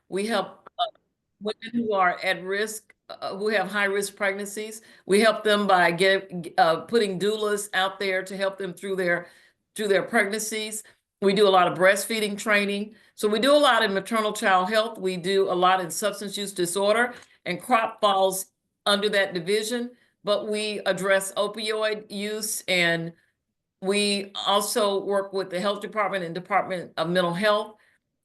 We help women who are at risk, who have high risk pregnancies. We help them by putting doulas out there to help them through their pregnancies. We do a lot of breastfeeding training. So we do a lot in maternal child health. We do a lot in substance use disorder, and CROP falls under that division. But we address opioid use, and we also work with the health department and Department of Mental Health.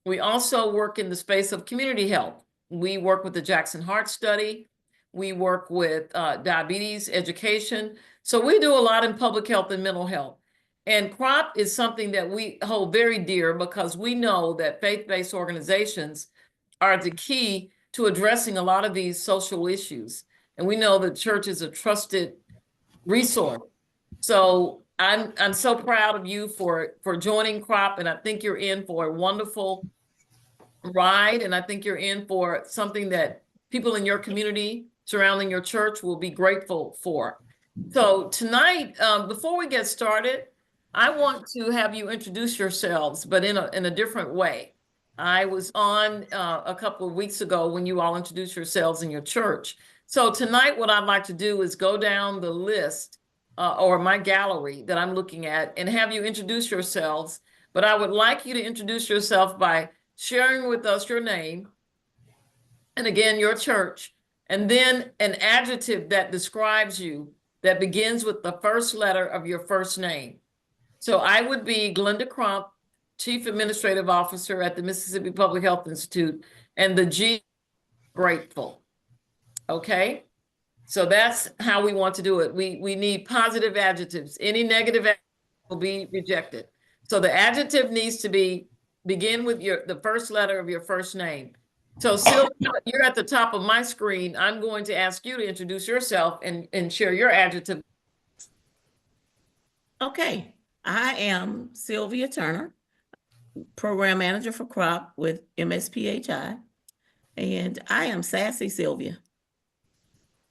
We also work in the space of community health. We work with the Jackson Heart Study. We work with diabetes education. So we do a lot in public health and mental health. And CROP is something that we hold very dear because we know that faith-based organizations are the key to addressing a lot of these social issues. And we know the church is a trusted resource. So I'm so proud of you for joining CROP, and I think you're in for a wonderful ride, and I think you're in for something that people in your community surrounding your church will be grateful for. So tonight, before we get started, I want to have you introduce yourselves, but in a different way. I was on a couple of weeks ago when you all introduced yourselves in your church. So tonight, what I'd like to do is go down the list or my gallery that I'm looking at and have you introduce yourselves. But I would like you to introduce yourself by sharing with us your name, and again, your church, and then an adjective that describes you that begins with the first letter of your first name. So I would be Glenda Crump, Chief Administrative Officer at the Mississippi Public Health Institute, and the G, grateful. Okay? So that's how we want to do it. We need positive adjectives. Any negative will be rejected. So the adjective needs to begin with the first letter of your first name. So Sylvia, you're at the top of my screen. I'm going to ask you to introduce yourself and share your adjective. Okay, I am Sylvia Turner, Program Manager for CROP with MSPHI, and I am Sassy Sylvia.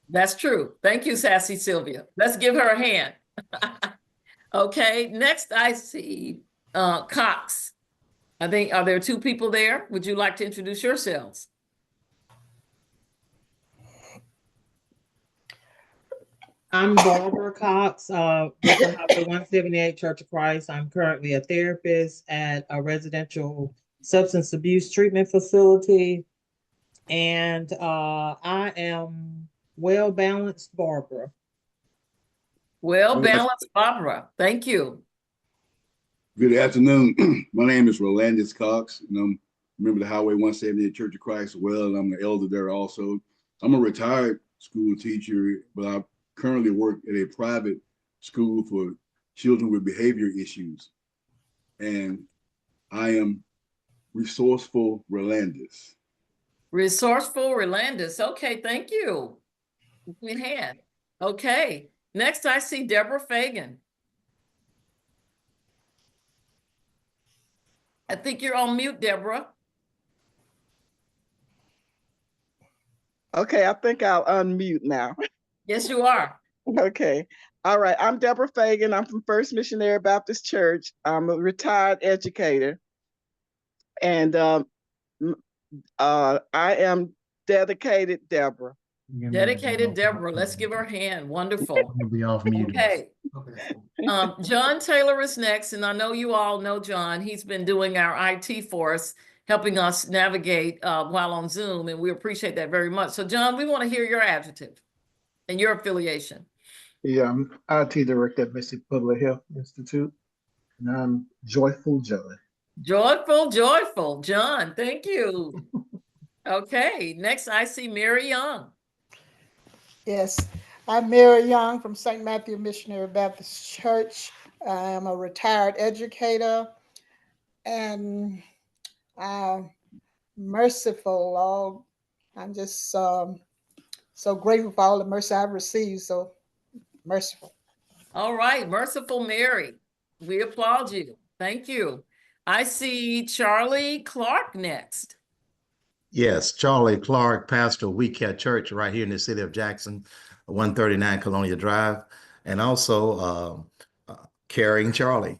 That's true. Thank you, Sassy Sylvia. Let's give her a hand. Okay, next I see Cox. I think, are there two people there? Would you like to introduce yourselves? I'm Barbara Cox, with the Highway 178 Church of Christ. I'm currently a therapist at a residential substance abuse treatment facility. And I am well-balanced Barbara. Well-balanced Barbara. Thank you. Good afternoon. My name is Rolandis Cox, and I'm a member of the Highway 178 Church of Christ as well, and I'm an elder there also. I'm a retired school teacher, but I currently work at a private school for children with behavior issues. And I am resourceful Rolandis. Resourceful Rolandis. Okay, thank you. Good hand. Okay. Next, I see Deborah Fagan. I think you're on mute, Deborah. Okay, I think I'll unmute now. Yes, you are. Okay. All right. I'm Deborah Fagan. I'm from First Missionary Baptist Church. I'm a retired educator. And I am dedicated Deborah. Dedicated Deborah. Let's give her a hand. Wonderful. Be off mute. Okay. John Taylor is next, and I know you all know John. He's been doing our IT for us, helping us navigate while on Zoom, and we appreciate that very much. So, John, we want to hear your adjective and your affiliation. Yeah, I'm IT Director at Mississippi Public Health Institute, and I'm Joyful Joy. Joyful, joyful. John, thank you. Okay, next I see Mary Young. Yes, I'm Mary Young from St. Matthew Missionary Baptist Church. I'm a retired educator and merciful. I'm just so grateful for all the mercy I've received. So merciful. All right, merciful Mary. We applaud you. Thank you. I see Charlie Clark next. Yes, Charlie Clark, pastor of We Care Church right here in the city of Jackson, 139 Colonia Drive, and also Caring Charlie.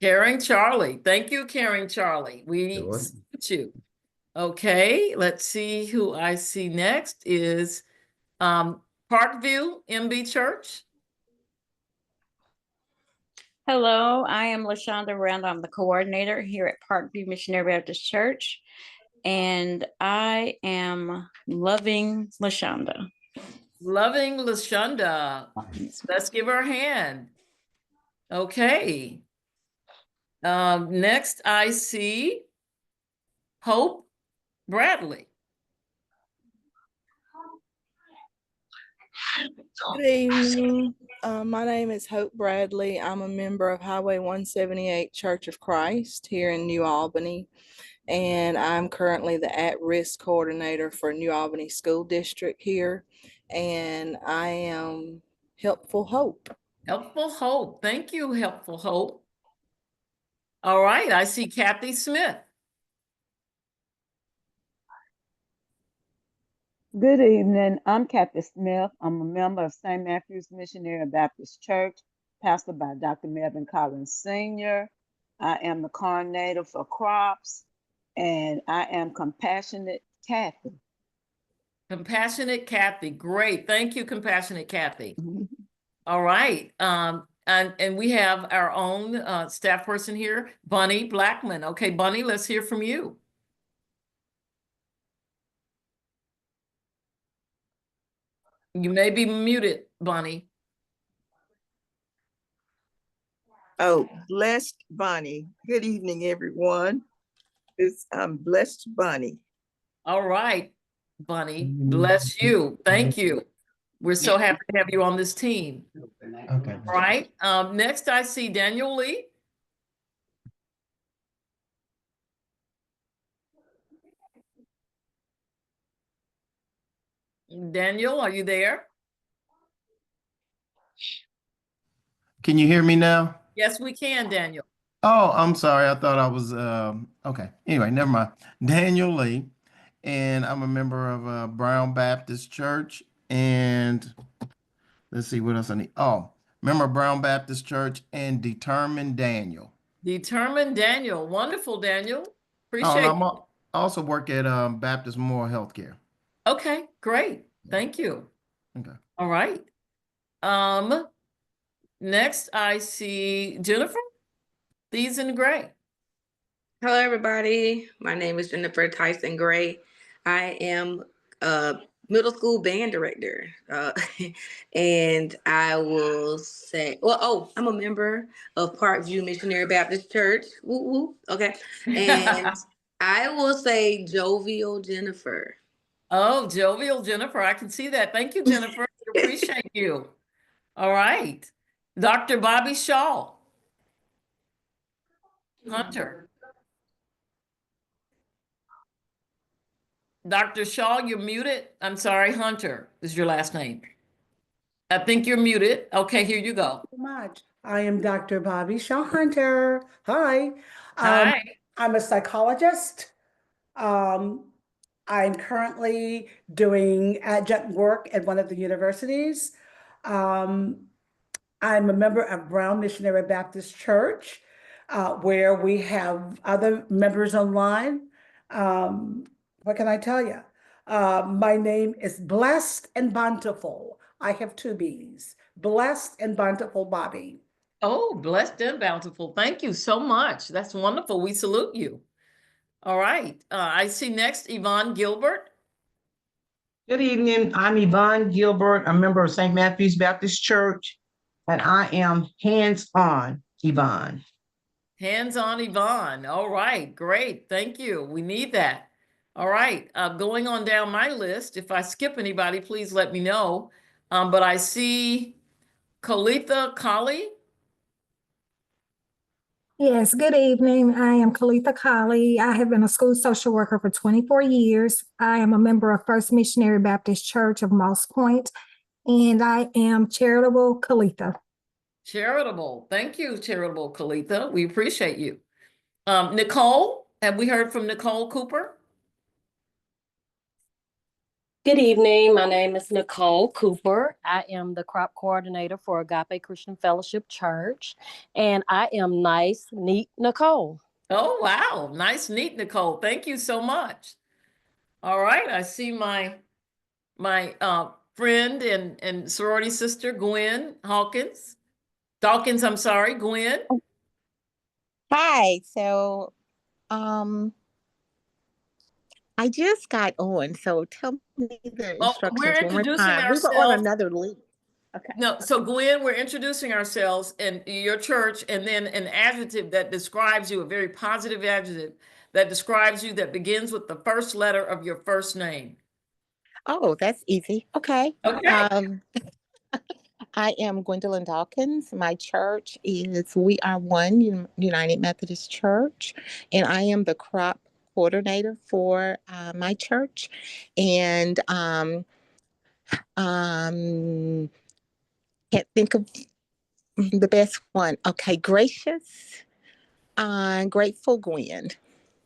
Caring Charlie. Thank you, Caring Charlie. We salute you. Okay, let's see who I see next is Parkview MB Church. Hello, I am LaShonda Randall. I'm the coordinator here at Parkview Missionary Baptist Church, and I am loving LaShonda. Loving LaShonda. Let's give her a hand. Okay. Next I see Hope Bradley. Good evening. My name is Hope Bradley. I'm a member of Highway 178 Church of Christ here in New Albany, and I'm currently the at-risk coordinator for New Albany School District here, and I am Helpful Hope. Helpful Hope. Thank you, Helpful Hope. All right, I see Kathy Smith. Good evening. I'm Kathy Smith. I'm a member of St. Matthew's Missionary Baptist Church, pastored by Dr. Melvin Collins Sr. I am the coordinator for crops, and I am Compassionate Kathy. Compassionate Kathy. Great. Thank you, Compassionate Kathy. All right. And we have our own staff person here, Bunny Blackman. Okay, Bunny, let's hear from you. You may be muted, Bunny. Oh, Blessed Bunny. Good evening, everyone. I'm Blessed Bunny. All right, Bunny. Bless you. Thank you. We're so happy to have you on this team. Okay. All right. Next, I see Daniel Lee. Daniel, are you there? Can you hear me now? Yes, we can, Daniel. Oh, I'm sorry. I thought I was okay. Anyway, never mind. Daniel Lee, and I'm a member of Brown Baptist Church. And let's see what else I need. Oh, member of Brown Baptist Church and Determined Daniel. Determined Daniel. Wonderful, Daniel. Oh, Appreciate and it. I also work at Baptist Memorial Healthcare. Okay, great. Thank you. Okay. All right. Next I see Jennifer Thiessen Gray. Hello, everybody. My name is Jennifer Tyson Gray. I am a middle school band director. And I will say, I'm a member of Parkview Missionary Baptist Church. Woo, woo. Okay. And I will say Jovial Jennifer. Oh, Jovial Jennifer. I can see that. Thank you, Jennifer. We appreciate you. All right. Dr. Bobby Shaw. Hunter. Dr. Shaw, you're muted. I'm sorry, Hunter is your last name. I think you're muted. Okay, here you go. Much. I am Dr. Bobby Shaw Hunter. Hi. Hi. I'm a psychologist. I'm currently doing adjunct work at one of the universities. I'm a member of Brown Missionary Baptist Church, where we have other members online. What can I tell you? My name is Blessed and Bountiful. I have two B's, Blessed and Bountiful Bobby. Oh, Blessed and Bountiful. Thank you so much. That's wonderful. We salute you. All right. I see next Yvonne Gilbert. Good evening. I'm Yvonne Gilbert, a member of St. Matthew's Baptist Church, and I am hands-on Yvonne. Hands-on Yvonne. All right, great. Thank you. We need that. All right, going on down my list. If I skip anybody, please let me know. But I see Kalitha Kali. Yes, good evening. I am Kalitha Kali. I have been a school social worker for 24 years. I am a member of First Missionary Baptist Church of Moss Point, and I am Charitable Kalitha. Charitable. Thank you, Charitable Kalitha. We appreciate you. Nicole, have we heard from Nicole Cooper? Good evening. My name is Nicole Cooper. I am the crop coordinator for Agape Christian Fellowship Church, and I am Nice, Neat Nicole. Oh, wow. Nice, neat, Nicole. Thank you so much. All right, I see my friend and sorority sister, Gwen Dawkins, I'm sorry, Gwen. Hi, so I just got on, so tell me the Oh, we're instructions one more introducing time. We were on ourselves. another link. Okay. No, so Gwen, we're introducing ourselves and your church, and then an adjective that describes you, a very positive adjective that describes you that begins with the first letter of your first name. Oh, that's easy. Okay. Okay. I am Gwendolyn Dawkins. My church is We Are One United Methodist Church, and I am the crop coordinator for my church. And can't think of the best one. Okay, gracious, grateful Gwen.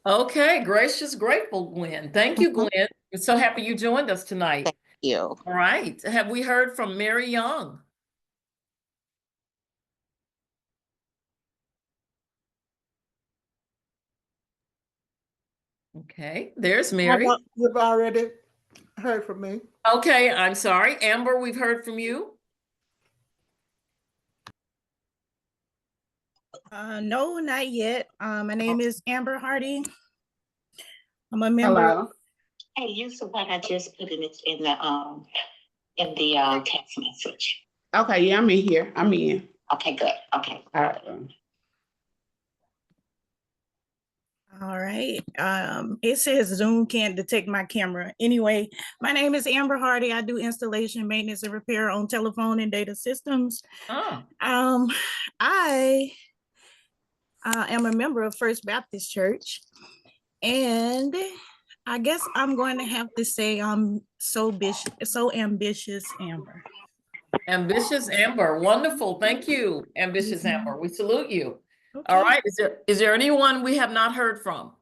Okay, gracious, grateful, Gwen. Thank you, Gwen. We're so happy you joined us tonight. Thank you. All right. Have we heard from Mary Young? Okay, there's Mary. You've already heard from me. Okay, I'm sorry. Amber, we've heard from you. No, not yet. My name is Amber Hardy. I'm a member. Hello. Hey, use the one I just put in the text message. Okay, yeah, I'm in here. I'm in. Okay, good. Okay. All right. All right. It says Zoom can't detect my camera. Anyway, my name is Amber Hardy. I do installation, maintenance, and repair on telephone and data systems. Oh. I am a member of First Baptist Church, and I guess I'm going to have to say I'm so ambitious, Amber. Ambitious Amber. Wonderful. Thank you, ambitious Amber. We salute you. Okay. All right. Is there anyone we have not heard from?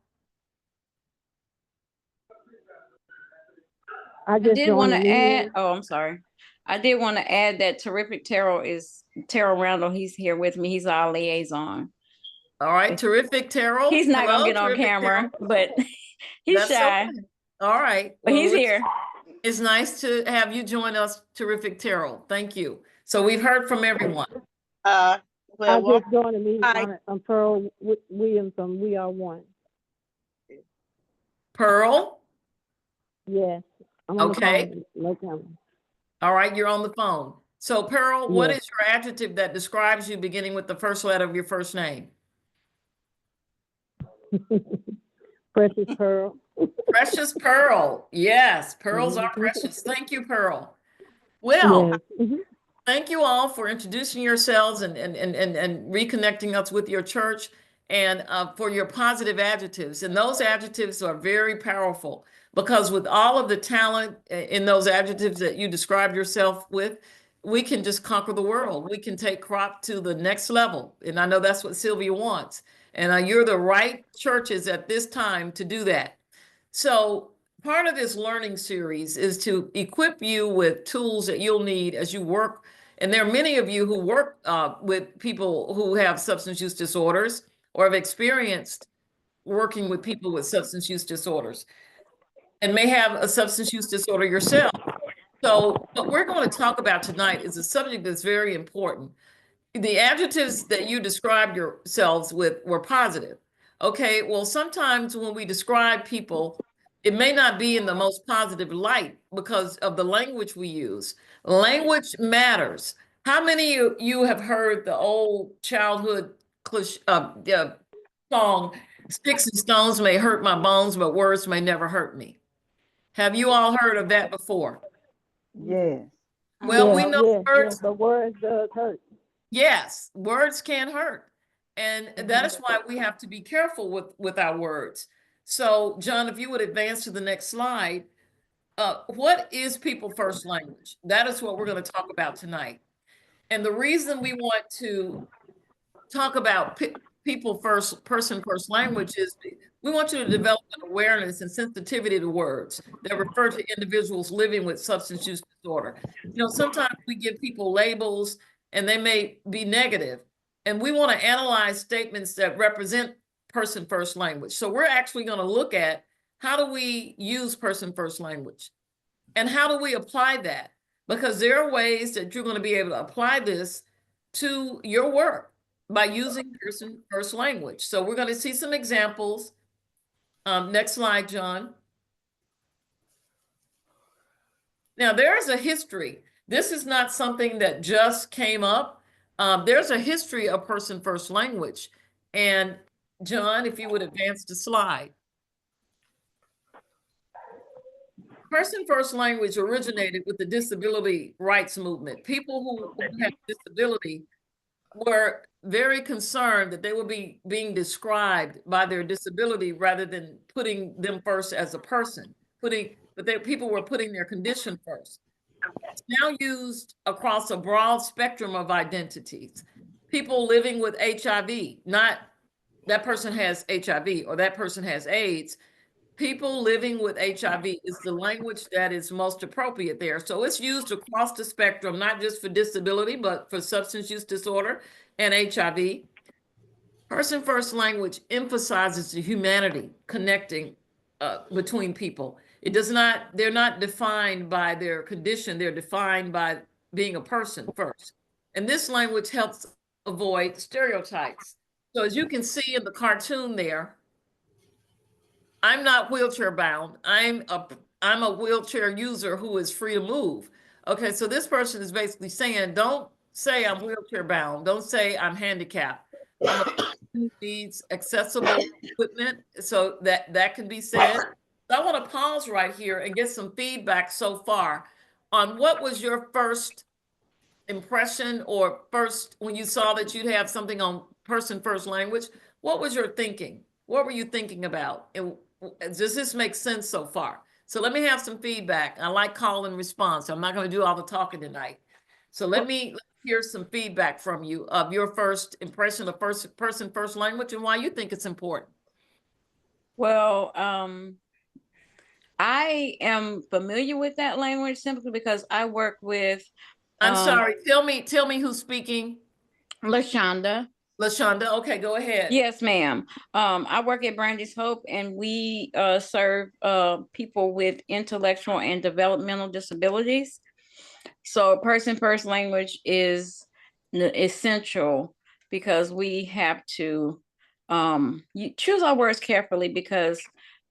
I did want to add, oh, I'm sorry. I did want to add that Terrific Terrell Randall. He's here with me. He's our liaison. All right. Terrific Terrell. He's not Hello, going to get on Terrific camera, Terrell. but he's That's shy. okay. All right. But he's it's- here. It's nice to have you join us, Terrific Terrell. Thank you. So we've heard from everyone. I just joined the meeting. Hi. I'm Pearl Williams from We Are One. Pearl? Yes. I'm on Okay. the phone. No camera. All right, you're on the phone. So Pearl, what Yes. is your adjective that describes you beginning with the first letter of your first name? Precious Pearl. Precious Pearl. Yes, pearls are precious. Thank you, Pearl. Well, Yes. thank you all for introducing yourselves and reconnecting us with your church, and for your positive adjectives. And those adjectives are very powerful, because with all of the talent in those adjectives that you described yourself with, we can just conquer the world. We can take crop to the next level. And I know that's what Sylvia wants. And you're the right churches at this time to do that. So part of this learning series is to equip you with tools that you'll need as you work. And there are many of you who work with people who have substance use disorders or have experienced working with people with substance use disorders and may have a substance use disorder yourself. So what we're going to talk about tonight is a subject that's very important. The adjectives that you described yourselves with were positive. Okay, well, sometimes when we describe people, it may not be in the most positive light because of the language we use. Language matters. How many of you have heard the old childhood song, "Sticks and stones may hurt my bones, but words may never hurt me"? Have you all heard of that before? Yes. Well, we know words. Yes, but words does hurt. Yes, words can hurt. And that is why we have to be careful with our words. So, John, if you would advance to the next slide, what is people first language? That is what we're going to talk about tonight. And the reason we want to talk about people first, person first language is we want you to develop an awareness and sensitivity to words that refer to individuals living with substance use disorder. You know, sometimes we give people labels and they may be negative, and we want to analyze statements that represent person first language. So we're actually going to look at How do we use person first language? And how do we apply that? Because there are ways that you're going to be able to apply this to your work by using person first language. So we're going to see some examples. Next slide, John. Now, there's a history. This is not something that just came up. There's a history of person first language. And John, if you would advance the slide. Person first language originated with the disability rights movement. People who have disability were very concerned that they would be being described by their disability rather than putting them first as a person. People were putting their condition first. It's now used across a broad spectrum of identities. People living with HIV, not that person has HIV or that person has AIDS. People living with HIV is the language that is most appropriate there. So it's used across the spectrum, not just for disability, but for substance use disorder and HIV. Person first language emphasizes the humanity connecting between people. They're not defined by their condition, they're defined by being a person first. And this language helps avoid stereotypes. So as you can see in the cartoon there, I'm not wheelchair bound. I'm a wheelchair user who is free to move. Okay, so this person is basically saying, don't say I'm wheelchair bound. Don't say I'm handicapped. I'm a person who needs accessible equipment, so that can be said. So I want to pause right here and get some feedback so far on what was your first impression or first when you saw that you'd have something on person first language. What was your thinking? What were you thinking about? And does this make sense so far? So let me have some feedback. I like call and response. I'm not going to do all the talking tonight. So let me hear some feedback from you of your first impression of person first language and why you think it's important. Well, I am familiar with that language simply because I work with. I'm sorry. Tell me who's speaking. LaShonda. LaShonda. Okay, go ahead. Yes, ma'am. I work at Brandy's Hope, and we serve people with intellectual and developmental disabilities. So person first language is essential because we have to choose our words carefully because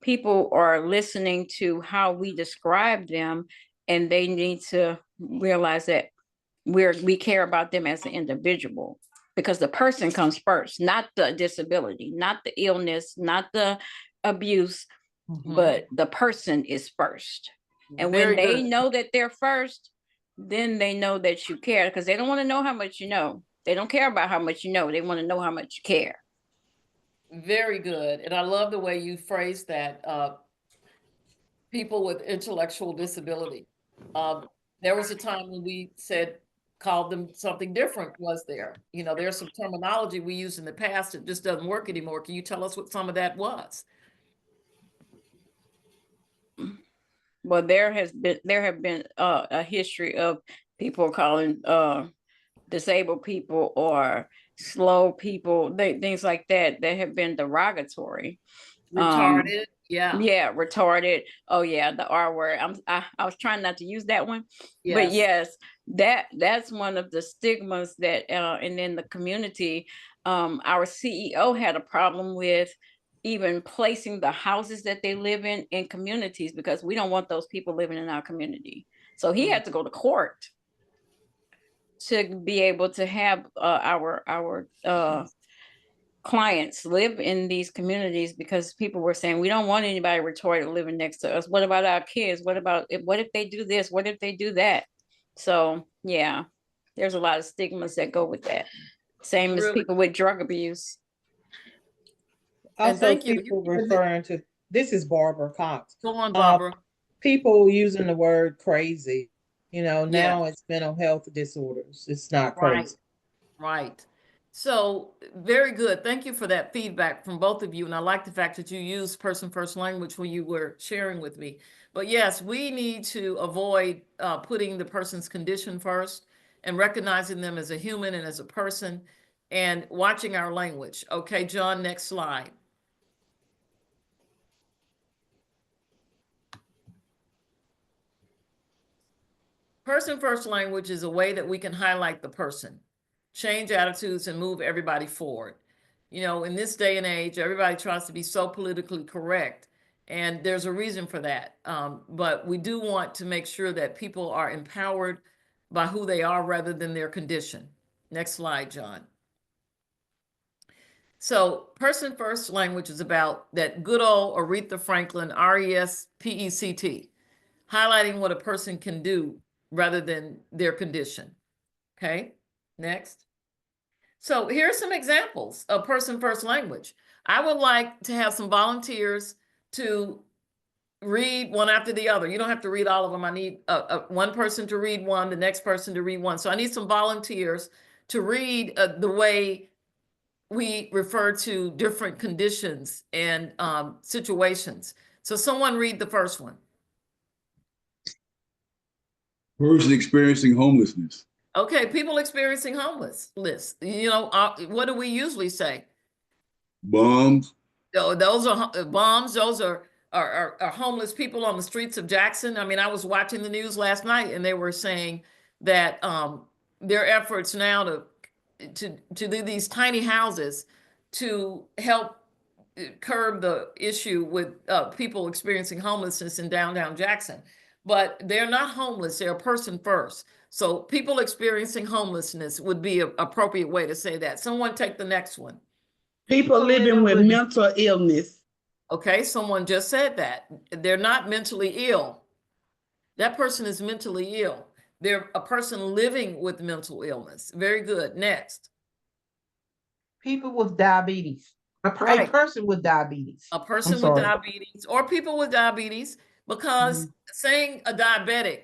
people are listening to how we describe them, and they need to realize that we care about them as an individual. Because the person comes first, not the disability, not the illness, not the abuse, but the person is first. And when they know that they're first, then they know that you care because they don't want to know how much you know. They don't care about how much you know. They want to know how much you care. Very good. And I love the way you phrased that. People with intellectual disability. There was a time when we called them something different, was there? You know, there's some terminology we used in the past that just doesn't work anymore. Can you tell us what some of that was? Well, there have been a history of people calling disabled people or slow people, things like that have been derogatory. Retarded. Yeah, retarded. Oh yeah, the R word. I was trying not to use that one, but yes, that's one of the stigmas that and in the community, our CEO had a problem with even placing the houses that they live in communities because we don't want those people living in our community. So he had to go to court to be able to have our clients live in these communities because people were saying, we don't want anybody retarded living next to us. What about our kids? What if they do this? What if they do that? So yeah, there's a lot of stigmas that go with that. Same as people with drug abuse. Also, people referring to, this is Barbara Cox. Go on, Barbara. People using the word crazy. You know, now it's mental health disorders. It's not crazy. Right. So very good. Thank you for that feedback from both of you. And I like the fact that you used person first language when you were sharing with me. But yes, we need to avoid putting the person's condition first and recognizing them as a human and as a person and watching our language. Okay, John, next slide. Person first language is a way that we can highlight the person, change attitudes, and move everybody forward. You know, in this day and age, everybody tries to be so politically correct, and there's a reason for that. But we do want to make sure that people are empowered by who they are rather than their condition. Next slide, John. So person first language is about that good old Aretha Franklin, RESPECT, highlighting what a person can do rather than their condition. Okay, next. So here are some examples of person first language. I would like to have some volunteers to read one after the other. You don't have to read all of them. I need one person to read one, the next person to read one. So I need some volunteers to read the way we refer to different conditions and situations. So someone read the first one. Person experiencing homelessness. Okay, people experiencing homelessness. You know, what do we usually say? Bombs. Oh, those are bombs. Those are homeless people on the streets of Jackson. I mean, I was watching the news last night, and they were saying that their efforts now to do these tiny houses to help curb the issue with people experiencing homelessness in downtown Jackson. But they're not homeless, they're a person first. So people experiencing homelessness would be an appropriate way to say that. Someone take the next one. People living with mental illness. Okay, someone just said that. They're not mentally ill. That person is mentally ill. They're a person living with mental illness. Very good. Next. People with diabetes. A person with diabetes. A person with diabetes or people with diabetes, because saying a diabetic,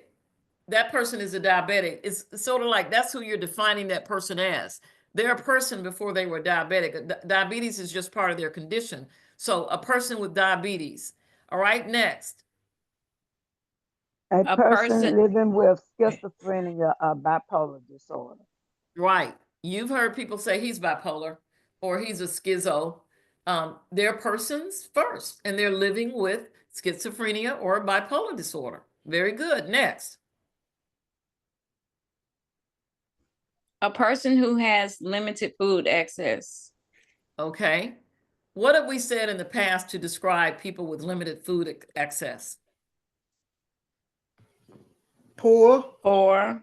that person is a diabetic, it's sort of like that's who you're defining that person as. They're a person before they were diabetic. Diabetes is just part of their condition. So a person with diabetes. All right, next. A person living with schizophrenia or bipolar disorder. Right. You've heard people say he's bipolar or he's a schizo. They're persons first, and they're living with schizophrenia or bipolar disorder. Very good. Next. A person who has limited food access. Okay. What have we said in the past to describe people with limited food access? Poor. Poor.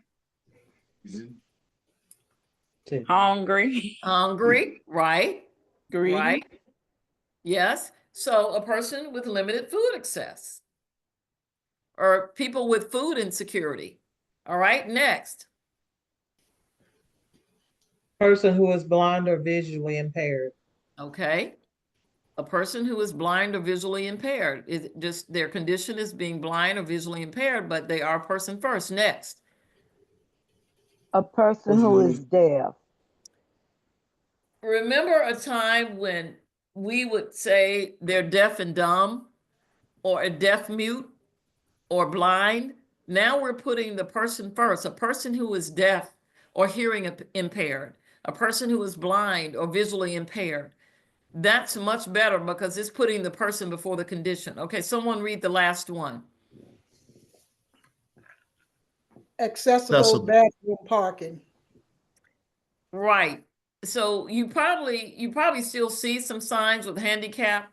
Hungry. Hungry, right? Greedy. Right. Yes. So a person with limited food access or people with food insecurity. All right, next. Person who is blind or visually impaired. Okay. A person who is blind or visually impaired. Is just their condition is being blind or visually impaired, but they are a person first. Next. A person who is deaf. Remember a time when we would say they're deaf and dumb or a deaf mute or blind? Now we're putting the person first, a person who is deaf or hearing impaired, a person who is blind or visually impaired. That's much better because it's putting the person before the condition. Okay, someone read the last one. Accessible bathroom parking. Right. So you probably still see some signs with handicap,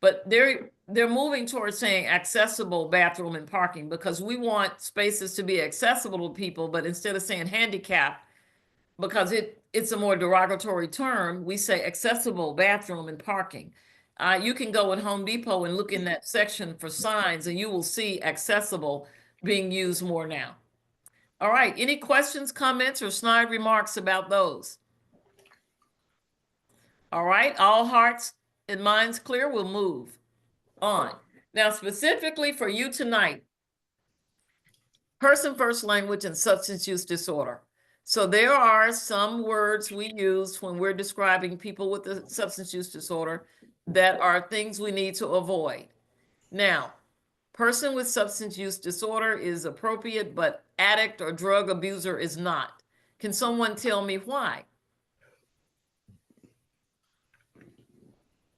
but they're moving towards saying accessible bathroom and parking because we want spaces to be accessible to people, but instead of saying handicap, because it's a more derogatory term, we say accessible bathroom and parking. You can go at Home Depot and look in that section for signs and you will see accessible being used more now. All right, any questions, comments, or snide remarks about those? All right, all hearts and minds clear, we'll move on. Now, specifically for you tonight, person first language and substance use disorder. So there are some words we use when we're describing people with a substance use disorder that are things we need to avoid. Now, person with substance use disorder is appropriate, but addict or drug abuser is not. Can someone tell me why?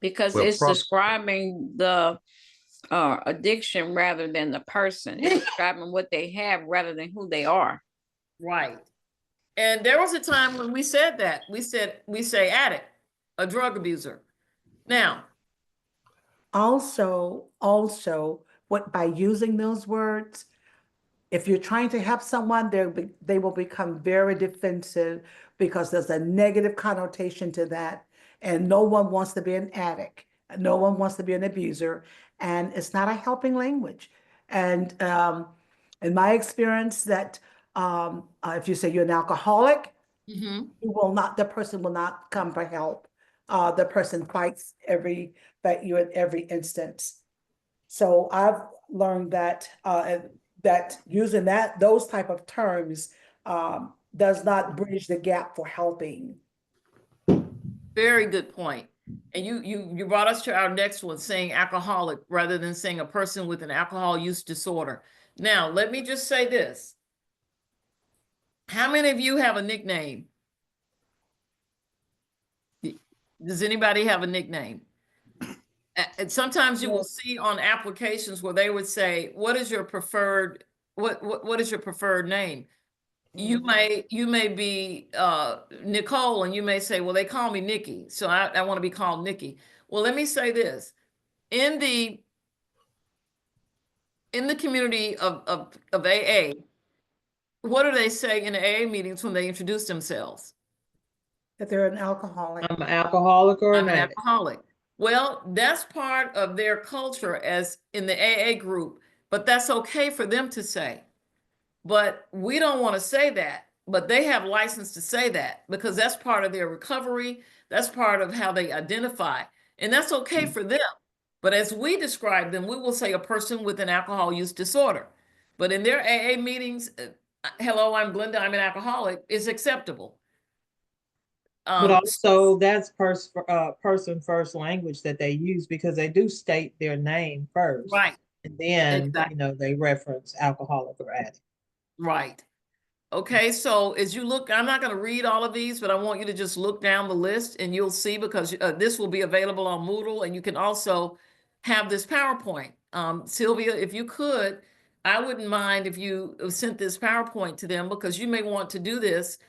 Because it's describing the addiction rather than the person. It's describing what they have rather than who they are. Right. And there was a time when we said that. We say addict, a drug abuser. Now, Also, what by using those words, if you're trying to help someone, they will become very defensive because there's a negative connotation to that. And no one wants to be an addict. No one wants to be an abuser. And it's not a helping language. And in my experience, that if you say you're an alcoholic, the person will not come for help. The person fights you in every instance. So I've learned that that using those type of terms does not bridge the gap for helping. very good point. And you brought us to our next one, saying alcoholic rather than saying a person with an alcohol use disorder. Now, let me just say this. How many of you have a nickname? Does anybody have a nickname? And sometimes you will see on applications where they would say, what is your preferred, what is your preferred name? You may be Nicole, and you may say, well, they call me Nikki, so I want to be called Nikki. Well, let me say this. In the community of AA, what do they say in the AA meetings when they introduce themselves? That they're an alcoholic. I'm an alcoholic or I'm an an addict. alcoholic. Well, that's part of their culture as in the AA group, but that's okay for them to say. But we don't want to say that, but they have license to say that because that's part of their recovery. That's part of how they identify, and that's okay for them. But as we describe them, we will say a person with an alcohol use disorder. But in their AA meetings, hello, I'm Glenda, I'm an alcoholic, is acceptable. But also that's person first language that they use because they do state their name first. Right. And then, Exactly. they reference alcoholic or addict. Right. Okay, so as you look, I'm not going to read all of these, but I want you to just look down the list and you'll see because this will be available on Moodle, and you can also have this PowerPoint. Sylvia, if you could, I wouldn't mind if you sent this PowerPoint to them because you may want to do this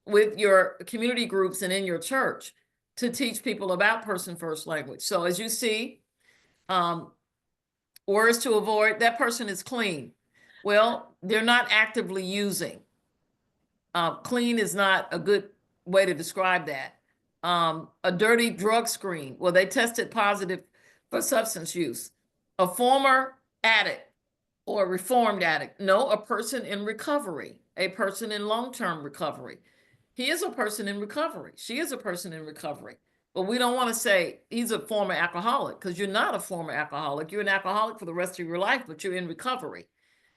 with your community groups and in your church to teach people about person first language. So as you see, words to avoid, that person is clean. Well, they're not actively using. Clean is not a good way to describe that. A dirty drug screen. Well, they tested positive for substance use. A former addict or reformed addict. No, a person in recovery, a person in long-term recovery. He is a person in recovery. She is a person in recovery. But we don't want to say he's a former alcoholic because you're not a former alcoholic. You're an alcoholic for the rest of your life, but you're in recovery.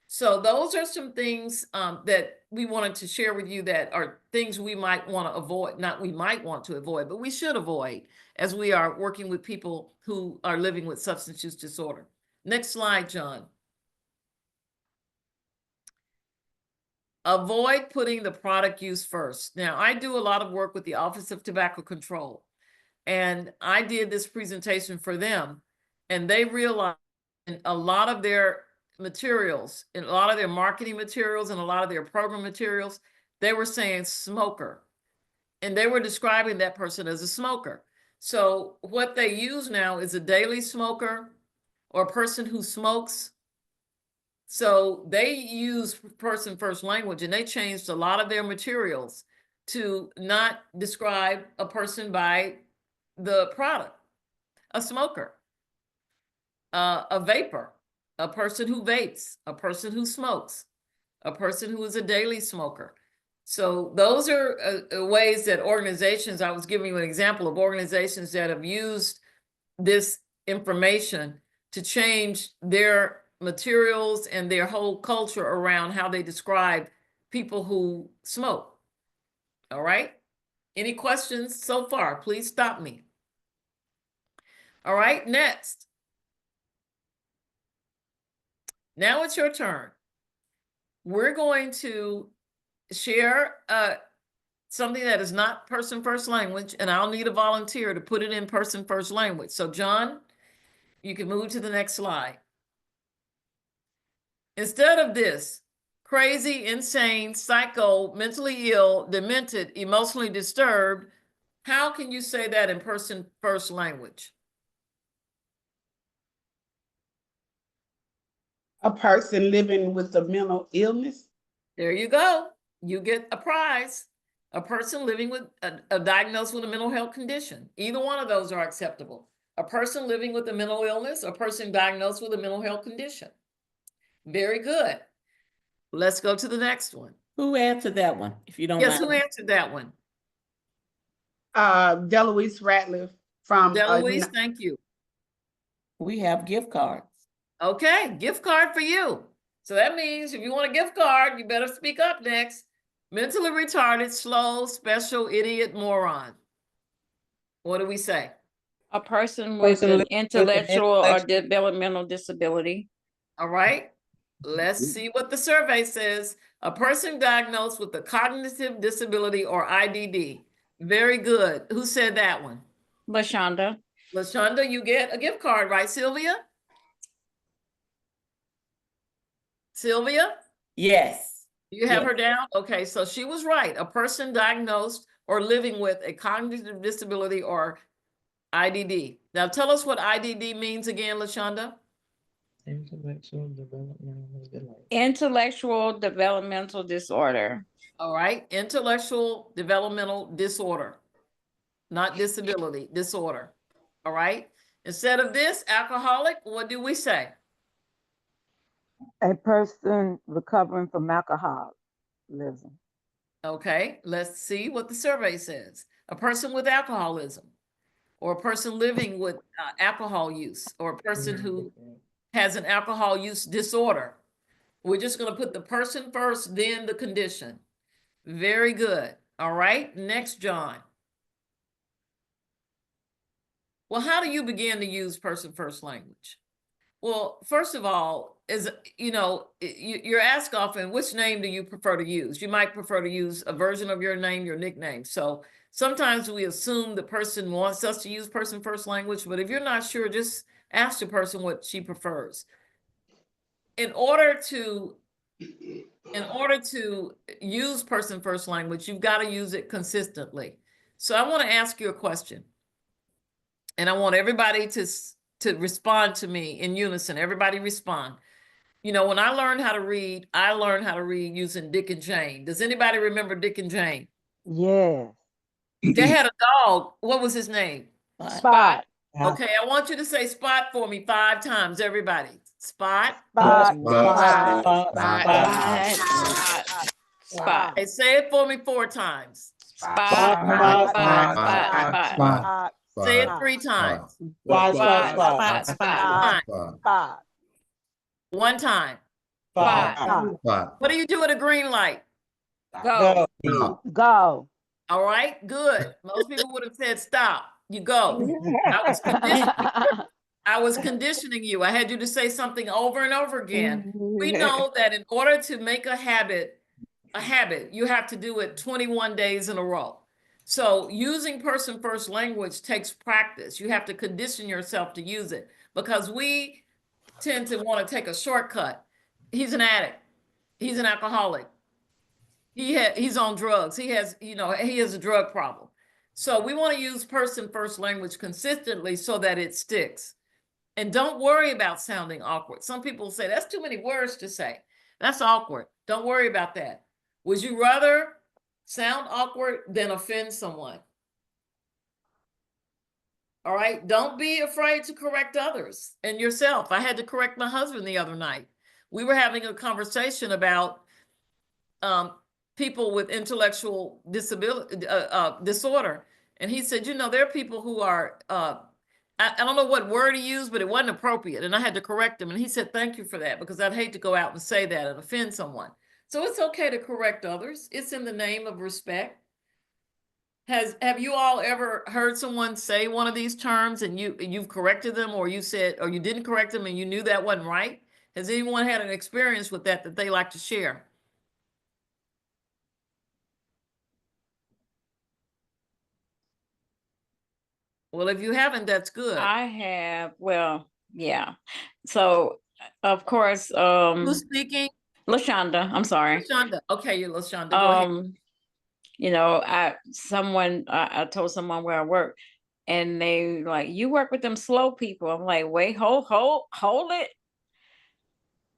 So those are some things that we wanted to share with you that are things we might want to avoid. Not we might want to avoid, but we should avoid as we are working with people who are living with substance use disorder. Next slide, John. Avoid putting the product use first. Now, I do a lot of work with the Office of Tobacco Control, and I did this presentation for them, and they realized a lot of their materials, and a lot of their marketing materials, and a lot of their program materials, they were saying smoker, and they were describing that person as a smoker. So what they use now is a daily smoker or a person who smokes. So they use person first language, and they changed a lot of their materials to not describe a person by the product. A smoker, a vapor, a person who vapes, a person who smokes, a person who is a daily smoker. So those are ways that organizations, I was giving you an example of organizations that have used this information to change their materials and their whole culture around how they describe people who smoke. All right. Any questions so far? Please stop me. All right, next. Now it's your turn. We're going to share something that is not person first language, and I'll need a volunteer to put it in person first language. So John, you can move to the next slide. Instead of this, crazy, insane, psycho, mentally ill, demented, emotionally disturbed, how can you say that in person first language? A person living with a mental illness. There you go. You get a prize. A person living with a diagnosed with a mental health condition. Either one of those are acceptable. A person living with a mental illness, a person diagnosed with a mental health condition. Very good. Let's go to the next one. Who answered that one, if you don't Yes, who mind? answered that one? Deloise Ratliff from. Deloise, thank you. We have gift cards. Okay, gift card for you. So that means if you want a gift card, you better speak up next. Mentally retarded, slow, special, idiot, moron. What do we say? A person with an intellectual or developmental disability. All right, let's see what the survey says. A person diagnosed with a cognitive disability or IDD. Very good. Who said that one? LaShonda. LaShonda, you get a gift card, right, Sylvia? Sylvia? Yes. You have Yes. her down? Okay, so she was right. A person diagnosed or living with a cognitive disability or IDD. Now tell us what IDD means again, LaShonda. Intellectual developmental delay. Intellectual developmental disorder. All right, intellectual developmental disorder, not disability, disorder. All right, instead of this, alcoholic, what do we say? A person recovering from alcoholism. Okay, let's see what the survey says. A person with alcoholism, or a person living with alcohol use, or a person who has an alcohol use disorder. We're just going to put the person first, then the condition. Very good. All right, next, John. Well, how do you begin to use person first language? Well, first of all, is you're asked often, which name do you prefer to use? You might prefer to use a version of your name, your nickname. So sometimes we assume the person wants us to use person first language, but if you're not sure, just ask the person what she prefers. In order to use person first language, you've got to use it consistently. So I want to ask you a question, and I want everybody to respond to me in unison. Everybody respond. You know, when I learned how to read using Dick and Jane. Does anybody remember Dick and Jane? Yes. They had a dog. What was his name? Spot. Okay, I want you to say Spot for me 5 times, everybody. Spot. Spot. Spot. Okay, say it for me 4 times. Spot. Say it 3 times. Spot. 1 time. What do you do at a green light? Go. Go. All right, good. Most people would have said stop. You go. I was conditioning you. I had you to say something over and over again. We know that in order to make a habit, you have to do it 21 days in a row. So using person first language takes practice. You have to condition yourself to use it because we tend to want to take a shortcut. He's an addict. He's an alcoholic. He's on drugs. He has a drug problem. So we want to use person first language consistently so that it sticks. And don't worry about sounding awkward. Some people say, that's too many words to say. That's awkward. Don't worry about that. Would you rather sound awkward than offend someone? All right. Don't be afraid to correct others and yourself. I had to correct my husband the other night. We were having a conversation about people with intellectual disability disorder. And he said, there are people who are, I don't know what word he used, but it wasn't appropriate. And I had to correct him. And he said, thank you for that, because I'd hate to go out and say that and offend someone. So it's okay to correct others. It's in the name of respect. Have you all ever heard someone say one of these terms and you've corrected them, or you said, or you didn't correct them and you knew that wasn't right? Has anyone had an experience with that they like to share? Well, if you haven't, that's good. I have, well, yeah. So of course, Who's speaking? LaShonda, I'm sorry. LaShonda. Okay, you're LaShonda. Go ahead. You know, I told someone where I work, and they like, you work with them slow people. I'm like, wait, hold it.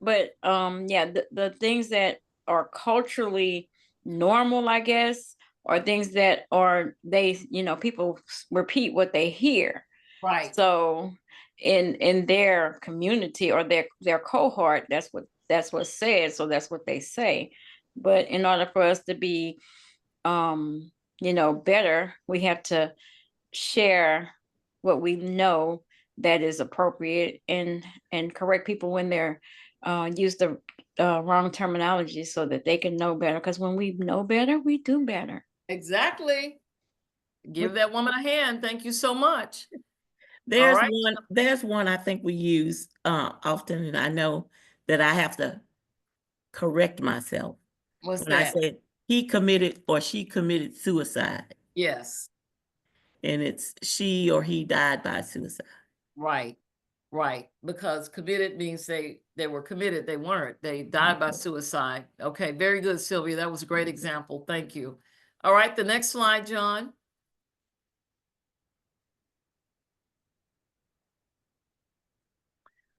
But yeah, the things that are culturally normal, I guess, or things that are people repeat what they hear. Right. So in their community or their cohort, that's what's said. So that's what they say. But in order for us to be better, we have to share what we know that is appropriate and correct people when they're use the wrong terminology so that they can know better. Because when we know better, we do better. Exactly. Give that woman a hand. Thank you so much. There's right. there's one I think we use often, and I know that I have to correct myself. What's when that? I said he committed or she committed suicide. Yes. And it's she or he died by suicide. Right. Right. Because committed means they were committed. They weren't. They died by suicide. Okay. Very good, Sylvia. That was a great example. Thank you. All right. The next slide, John.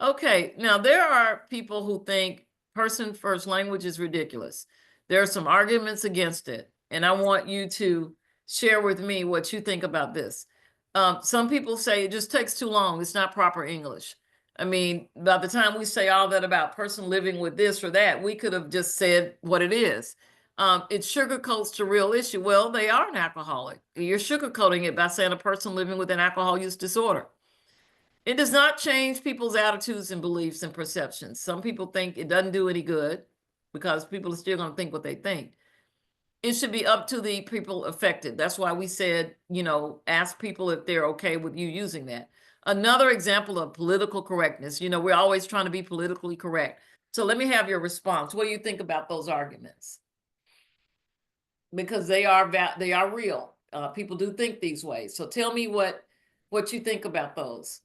Okay. Now, there are people who think person first language is ridiculous. There are some arguments against it. And I want you to share with me what you think about this. Some people say it just takes too long. It's not proper English. I mean, by the time we say all that about person living with this or that, we could have just said what it is. It sugarcoats the real issue. Well, they are an alcoholic. You're sugarcoating it by saying a person living with an alcohol use disorder. It does not change people's attitudes and beliefs and perceptions. Some people think it doesn't do any good because people are still going to think what they think. It should be up to the people affected. That's why we said, ask people if they're okay with you using that. Another example of political correctness, we're always trying to be politically correct. So let me have your response. What do you think about those arguments? Because they are real. People do think these ways. So tell me what you think about those.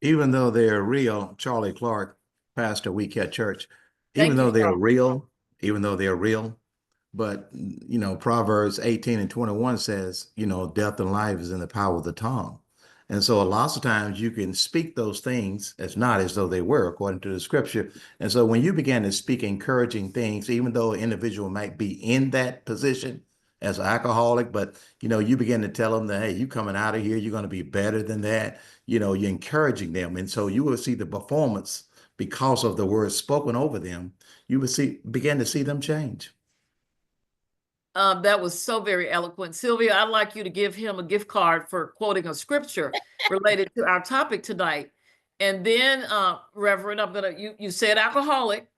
Even though they're real, Charlie Clark, pastor We Cat Church, Thank even though you, they're Charlie. real, but Proverbs 18:21 says, death and life is in the power of the tongue. And so lots of times you can speak those things as not as though they were, according to the scripture. And so when you begin to speak encouraging things, even though an individual might be in that position as an alcoholic, but you begin to tell them that, hey, you coming out of here, you're going to be better than that. You're encouraging them. And so you will see the performance because of the words spoken over them. You will begin to see them change. That was so very eloquent. Sylvia, I'd like you to give him a gift card for quoting a scripture related to our topic tonight. And then, Reverend, you said alcoholic.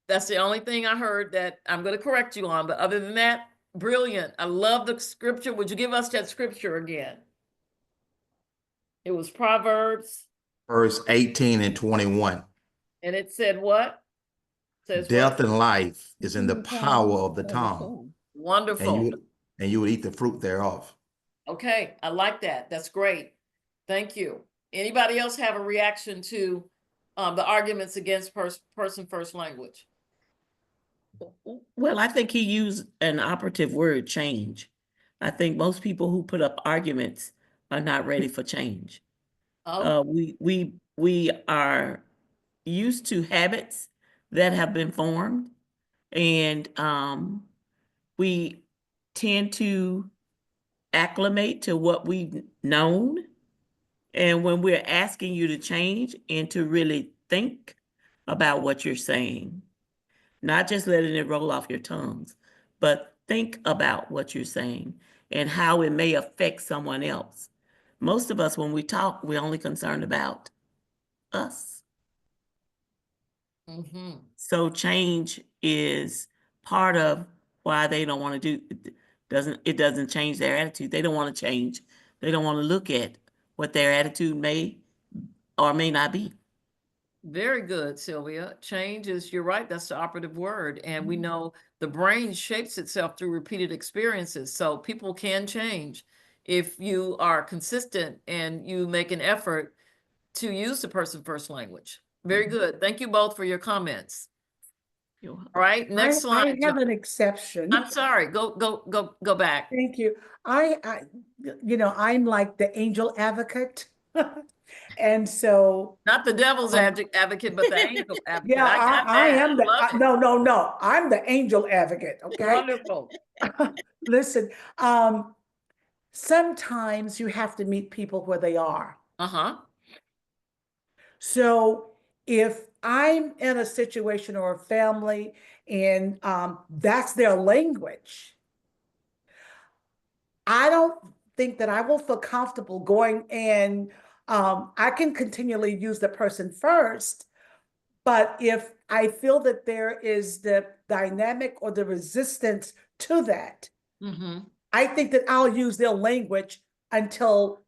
That's the only thing I heard that I'm going to correct you on. But other than that, brilliant. I love the scripture. Would you give us that scripture again? It was Proverbs. Verse 18:21. And it said what? Death and life is in the power of the tongue. Wonderful. And you will eat the fruit thereof. Okay, I like that. That's great. Thank you. Anybody else have a reaction to the arguments against person first language? Well, I think he used an operative word, change. I think most people who put up arguments are not ready for change. Oh. We are used to habits that have been formed, and we tend to acclimate to what we've known. And when we're asking you to change and to really think about what you're saying, not just letting it roll off your tongues, but think about what you're saying and how it may affect someone else. Most of us, when we talk, we're only concerned about us. Mm-hmm. So change is part of why they don't want to do it. Doesn't change their attitude. They don't want to change. They don't want to look at what their attitude may or may not be. Very good, Sylvia. Change is, you're right, that's the operative word. And we know the brain shapes itself through repeated experiences. So people can change if you are consistent and you make an effort to use the person first language. Very good. Thank you both for your comments. All right, next I slide. have John. an exception. I'm sorry. Go back. Thank you. I'm like the angel advocate. And so, Not the devil's advocate, but the angel advocate. yeah, I got I that. am the, Love it. no, I'm the angel advocate, okay? Wonderful. Listen, sometimes you have to meet people where they are. Uh-huh. So if I'm in a situation or a family and that's their language, I don't think that I will feel comfortable going and I can continually use the person first, but if I feel that there is the dynamic or the resistance to that, I think that I'll use their language until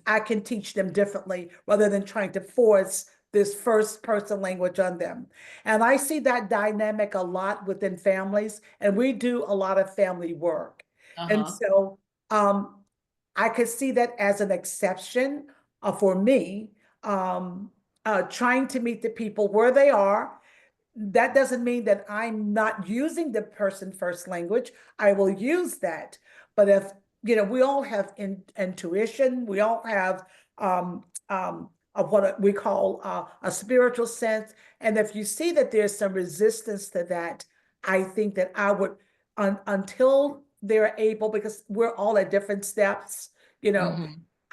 I can teach them differently rather than trying to force this first person language on them. And I see that dynamic a lot within families, and we do a lot of family work. And so I could see that as an exception for me, trying to meet the people where they are. That doesn't mean that I'm not using the person first language. I will use that. But if, we all have intuition, we all have of what we call a spiritual sense. And if you see that there's some resistance to that, I think that I would, until they're able, because we're all at different steps,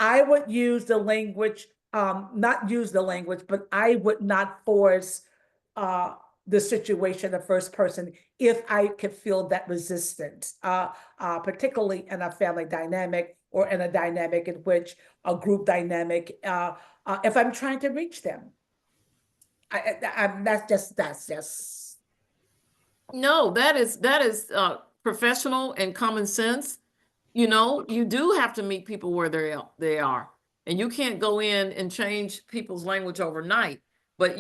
I would use the language, not use the language, but I would not force the situation, the first person, if I could feel that resistance, particularly in a family dynamic or in a dynamic in which a group dynamic, if I'm trying to reach them. That's just. No, that is professional and common sense. You do have to meet people where they are, and you can't go in and change people's language overnight. But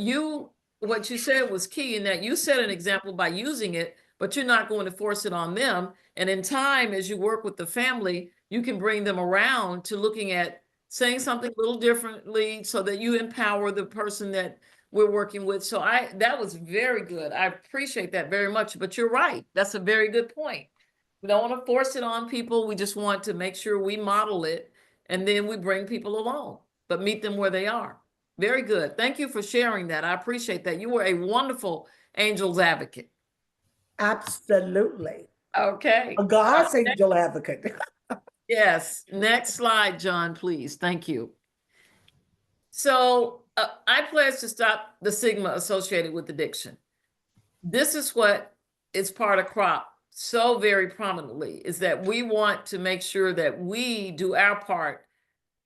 what you said was key in that you set an example by using it, but you're not going to force it on them. And in time, as you work with the family, you can bring them around to looking at saying something a little differently so that you empower the person that we're working with. So that was very good. I appreciate that very much, but you're right. That's a very good point. We don't want to force it on people. We just want to make sure we model it, and then we bring people along, but meet them where they are. Very good. Thank you for sharing that. I appreciate that. You were a wonderful angels advocate. Absolutely. Okay. A God's angel advocate. Yes. Next slide, John, please. Thank you. So I pledge to stop the stigma associated with addiction. This is what is part of CROP so very prominently, is that we want to make sure that we do our part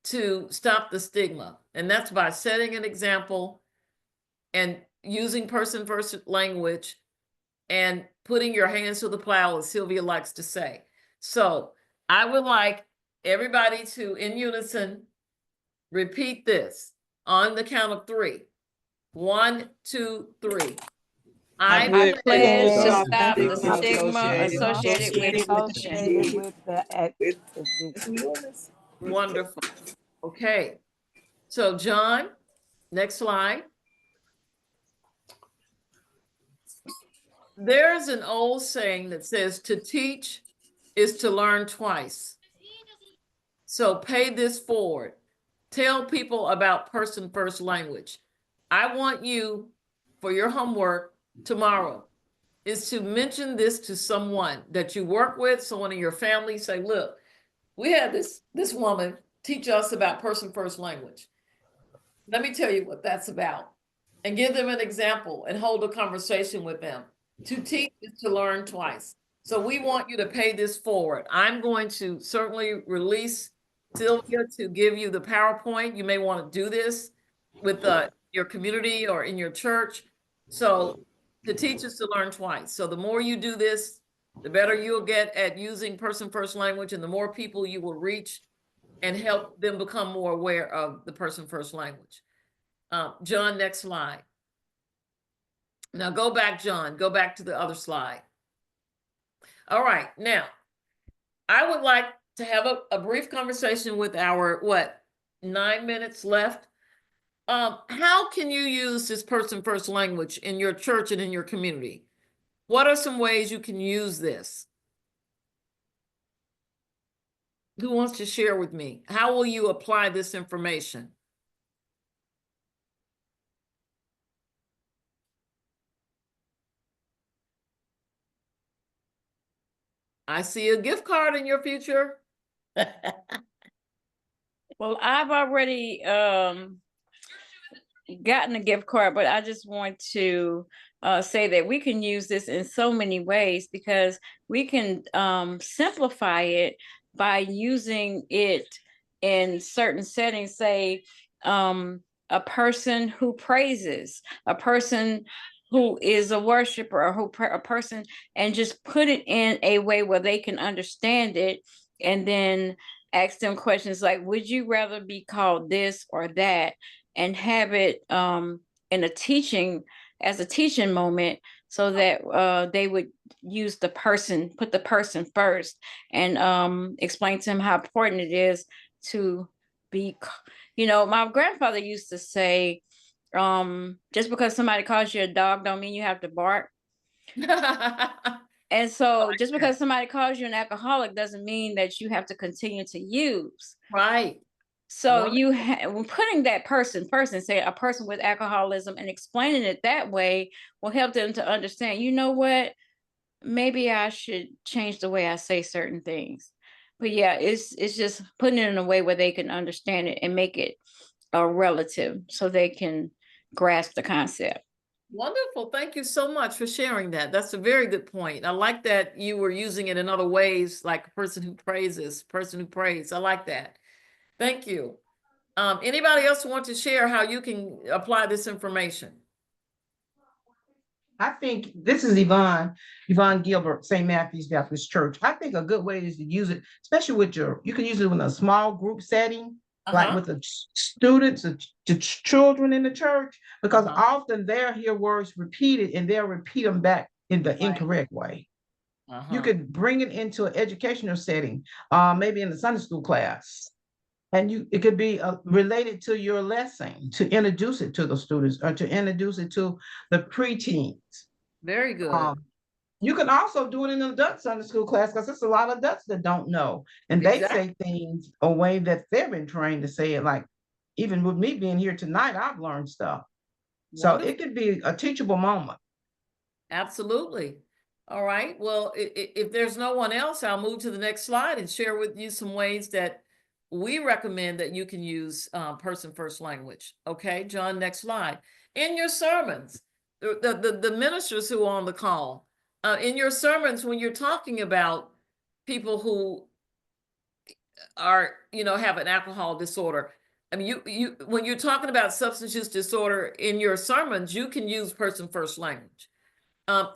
to stop the stigma. And that's by setting an example and using person first language and putting your hands to the plow, as Sylvia likes to say. So I would like everybody to, in unison, repeat this on the count of 3. 1, 2, 3. I pledge to stop stop the stigma associated with addiction. Wonderful. Okay. So John, next slide. There's an old saying that says to teach is to learn twice. So pay this forward. Tell people about person first language. I want you, for your homework tomorrow, is to mention this to someone that you work with, someone in your family. Say, look, we had this woman teach us about person first language. Let me tell you what that's about, and give them an example and hold a conversation with them. To teach is to learn twice. So we want you to pay this forward. I'm going to certainly release Sylvia to give you the PowerPoint. You may want to do this with your community or in your church. So to teach is to learn twice. So the more you do this, the better you'll get at using person first language, and the more people you will reach and help them become more aware of the person first language. John, next slide. Now go back, John, go back to the other slide. All right, now, I would like to have a brief conversation with our, 9 minutes left? how can you use this person first language in your church and in your community? What are some ways you can use this? Who wants to share with me? How will you apply this information? I see a gift card in your future. Well, I've already gotten a gift card, but I just want to say that we can use this in so many ways because we can simplify it by using it in certain settings, say a person who praises, a person who is a worshiper, or a person, and just put it in a way where they can understand it, and then ask them questions like, would you rather be called this or that? And have it in a teaching, as a teaching moment, so that they would use the person, put the person first, and explain to them how important it is to be, my grandfather used to say, just because somebody calls you a dog don't mean you have to bark. And so just because somebody calls you an alcoholic doesn't mean that you have to continue to use. Right. So when putting that person first and say a person with alcoholism and explaining it that way will help them to understand, you know what, maybe I should change the way I say certain things. But yeah, it's just putting it in a way where they can understand it and make it a relative so they can grasp the concept. Wonderful. Thank you so much for sharing that. That's a very good point. I like that you were using it in other ways, like a person who praises, person who prays. I like that. Thank you. Anybody else want to share how you can apply this information? I think this is Yvonne Gilbert, St. Matthew's Baptist Church. I think a good way is to use it, especially with you can use it in a small group setting, like with the students, the children in the church, because often they'll hear words repeated and they'll repeat them back in the incorrect way. You could bring it into an educational setting, maybe in the Sunday school class. And it could be related to your lesson, to introduce it to the students or to introduce it to the preteens. Very good. You can also do it in an adult Sunday school class because there's a lot of adults that don't know. And they say things a way that they've been trained to say it. Like, even with me being here tonight, I've learned stuff. So it could be a teachable moment. Absolutely. All right. Well, if there's no one else, I'll move to the next slide and share with you some ways that we recommend that you can use person first language. Okay, John, next slide. In your sermons, the ministers who are on the call, in your sermons, when you're talking about people who are, have an alcohol disorder, I mean, when you're talking about substance use disorder in your sermons, you can use person first language.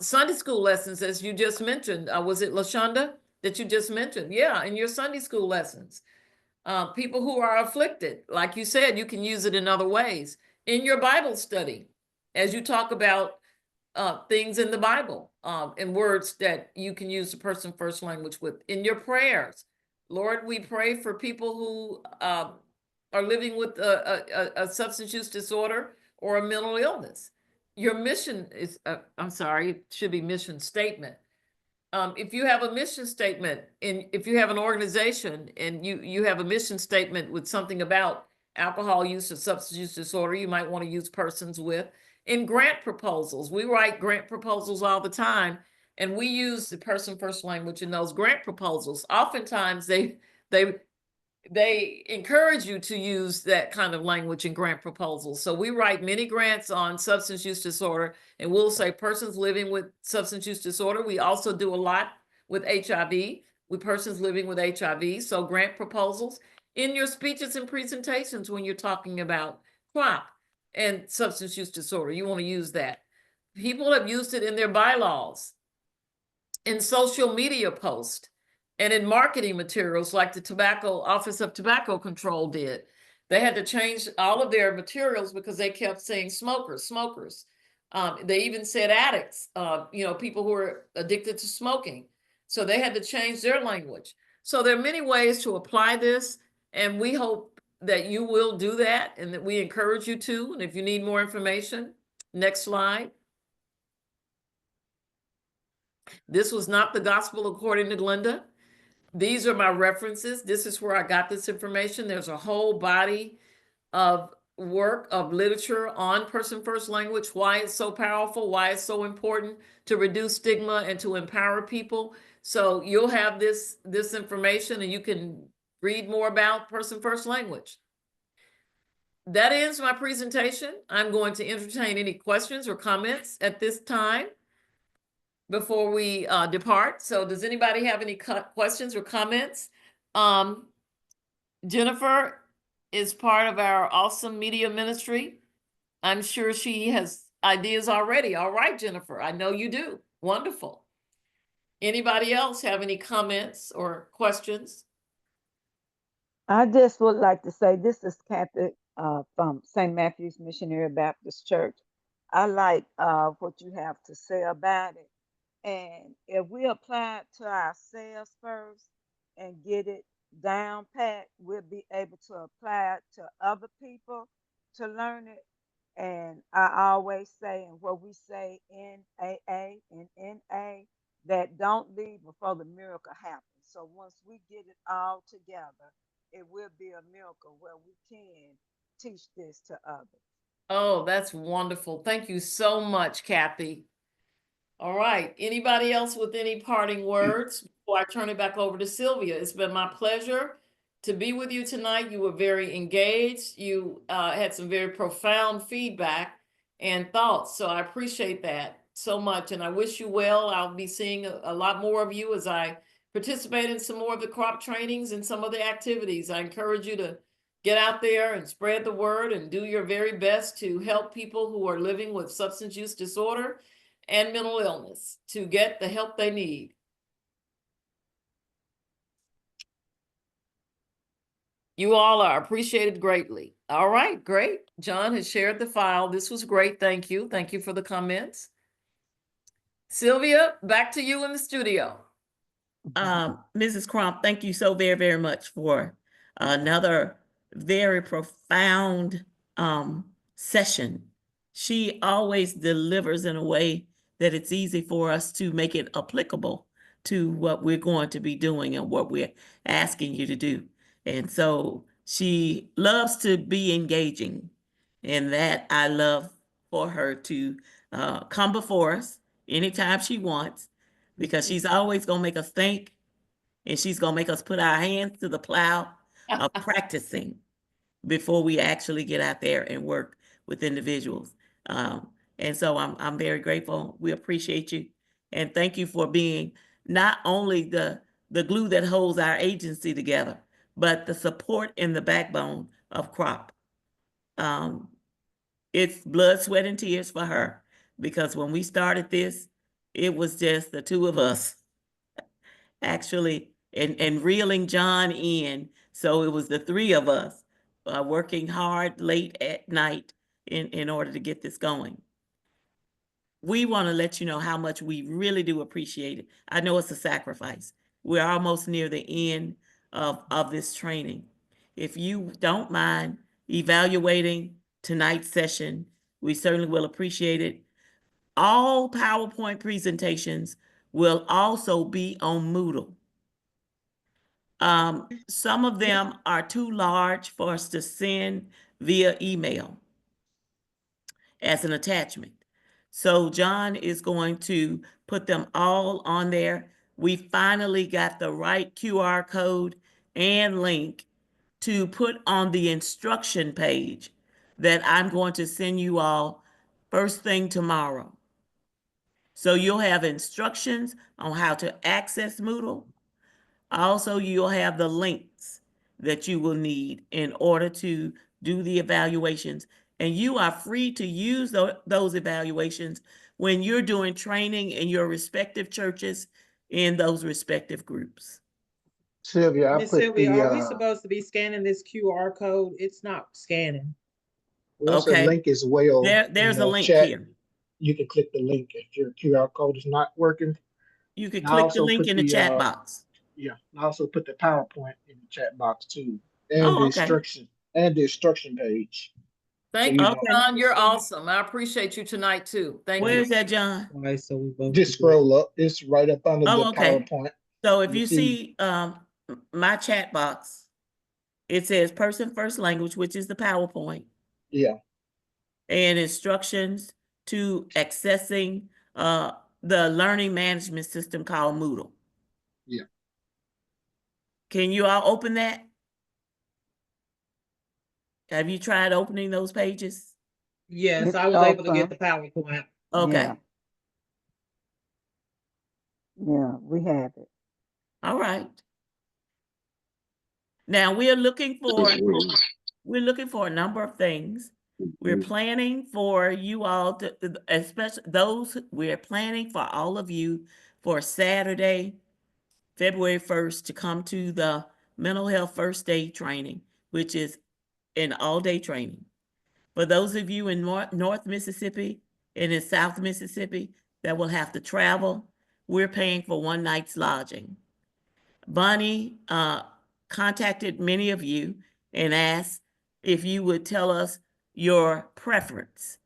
Sunday school lessons, as you just mentioned, was it LaShonda that you just mentioned? Yeah, in your Sunday school lessons. People who are afflicted, like you said, you can use it in other ways. In your Bible study, as you talk about things in the Bible, and words that you can use the person first language with. In your prayers, Lord, we pray for people who are living with a substance use disorder or a mental illness. Your mission is, it should be mission statement. If you have a mission statement, and if you have an organization and you have a mission statement with something about alcohol use or substance use disorder, you might want to use persons with. In grant proposals, we write grant proposals all the time, and we use the person first language in those grant proposals. Oftentimes they encourage you to use that kind of language in grant proposals. So we write many grants on substance use disorder, and we'll say persons living with substance use disorder. We also do a lot with HIV, with persons living with HIV. So grant proposals in your speeches and presentations when you're talking about CROP and substance use disorder, you want to use that. People have used it in their bylaws, in social media posts, and in marketing materials like the Office of Tobacco Control did. They had to change all of their materials because they kept saying smokers. They even said addicts, people who are addicted to smoking. So they had to change their language. So there are many ways to apply this, and we hope that you will do that and that we encourage you to. And if you need more information, next slide. This was not the gospel according to Glenda. These are my references. This is where I got this information. There's a whole body of work, of literature on person first language, why it's so powerful, why it's so important to reduce stigma and to empower people. So you'll have this information and you can read more about person first language. That ends my presentation. I'm going to entertain any questions or comments at this time before we depart. So does anybody have any questions or comments? Jennifer is part of our awesome media ministry. I'm sure she has ideas already. All right, Jennifer, I know you do. Wonderful. Anybody else have any comments or questions? I just would like to say, this is Kathy from St. Matthew's Missionary Baptist Church. I like what you have to say about it. And if we apply it to ourselves first and get it down pat, we'll be able to apply it to other people to learn it. And I always say, and what we say in AA and NA, that don't leave before the miracle happens. So once we get it all together, it will be a miracle where we can teach this to others. Oh, that's wonderful. Thank you so much, Kathy. All right. Anybody else with any parting words before I turn it back over to Sylvia? It's been my pleasure to be with you tonight. You were very engaged. You had some very profound feedback and thoughts. So I appreciate that so much. And I wish you well. I'll be seeing a lot more of you as I participate in some more of the crop trainings and some of the activities. I encourage you to get out there and spread the word and do your very best to help people who are living with substance use disorder and mental illness to get the help they need. You all are appreciated greatly. All right, great. John has shared the file. This was great. Thank you. Thank you for the comments. Sylvia, back to you in the studio. Mrs. Crump, thank you so very, very much for another very profound session. She always delivers in a way that it's easy for us to make it applicable to what we're going to be doing and what we're asking you to do. And so she loves to be engaging, and that I love for her to come before us anytime she wants, because she's always going to make us think, and she's going to make us put our hands to the plow of practicing before we actually get out there and work with individuals. And so I'm very grateful. We appreciate you. And thank you for being not only the glue that holds our agency together, but the support and the backbone of CROP. It's blood, sweat, and tears for her, because when we started this, it was just the two of us actually, and reeling John in. So it was the three of us working hard late at night in order to get this going. We want to let you know how much we really do appreciate it. I know it's a sacrifice. We're almost near the end of this training. If you don't mind evaluating tonight's session, we certainly will appreciate it. All PowerPoint presentations will also be on Moodle. Some of them are too large for us to send via email as an attachment. So John is going to put them all on there. We finally got the right QR code and link to put on the instruction page that I'm going to send you all first thing tomorrow. So you'll have instructions on how to access Moodle. Also, you'll have the links that you will need in order to do the evaluations. And you are free to use those evaluations when you're doing training in your respective churches in those respective groups. Sylvia, I Miss put Sylvia, the are we supposed to be scanning this QR code? It's not scanning. there's a link as well. There's in a the link chat. here. You can click the link if your QR code is not working. You can I click the also link put in the chat box. Yeah, I also put the PowerPoint in the chat box too, and Oh, the okay. instruction and the instruction page. Thank you you, know- John. You're awesome. I appreciate you tonight too. Thank you. Where's that, John? Right, so we both. Just scroll up. It's right up under Oh, the okay. PowerPoint. So if You you see my chat box, it says person first language, which is the PowerPoint, Yeah. and instructions to accessing the learning management system called Moodle. Yeah. Can you all open that? Have you tried opening those pages? Yes, It's I was able to get open. the PowerPoint. Okay. Yeah. Yeah, we have it. All right. Now we're looking for a number of things. We're planning for you all to, especially those, we're planning for all of you for Saturday, February 1st to come to the mental health first aid training, which is an all-day training. For those of you in North Mississippi and in South Mississippi that will have to travel, we're paying for one night's lodging. Bonnie contacted many of you and asked if you would tell us your preference.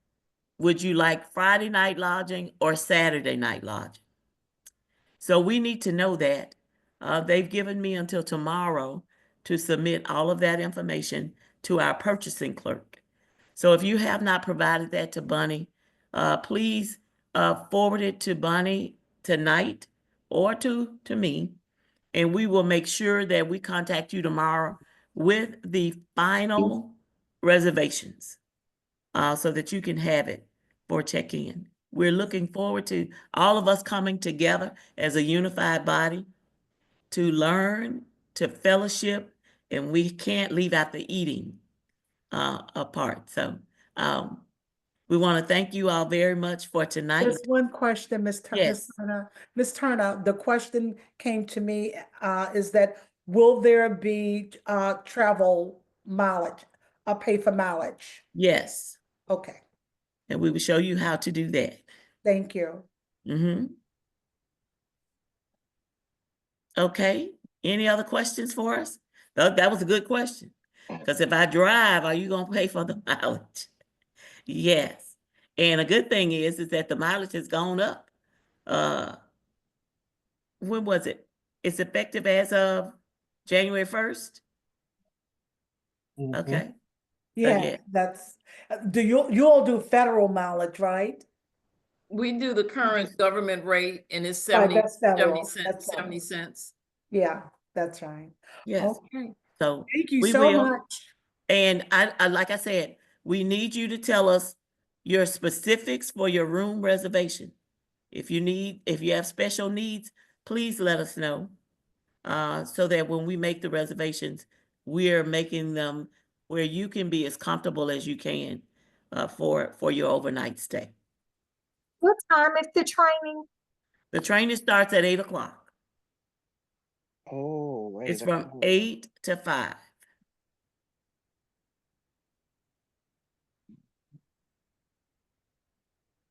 Would you like Friday night lodging or Saturday night lodging? So we need to know that. They've given me until tomorrow to submit all of that information to our purchasing clerk. So if you have not provided that to Bonnie, please forward it to Bonnie tonight or to me, and we will make sure that we contact you tomorrow with the final reservations so that you can have it for check-in. We're looking forward to all of us coming together as a unified body to learn, to fellowship, and we can't leave out the eating apart. So we want to thank you all very much for tonight. Just one question, Ms. Yes. Turner. Ms. Turner, the question came to me, is that will there be travel mileage, pay for mileage? Yes. Okay, And we will show you how to do that. thank you. Okay. Any other questions for us? That was a good question. Because if I drive, are you going to pay for the mileage? Yes. And a good thing is that the mileage has gone up. When was it? It's effective as of January 1st? Okay. Yeah, that's, you all do federal mileage, right? We do the current government rate and it's Right, 70, that's federal. 70 cents, That's federal. 70 cents. Yeah, that's right. Yes. Okay, So thank you we so will. much. And I like I said, we need you to tell us your specifics for your room reservation. If you have special needs, please let us know. So that when we make the reservations, we're making them where you can be as comfortable as you can for your overnight stay. What time is the training? The training starts at 8 o'clock. Oh, wait. It's from 8 to 5.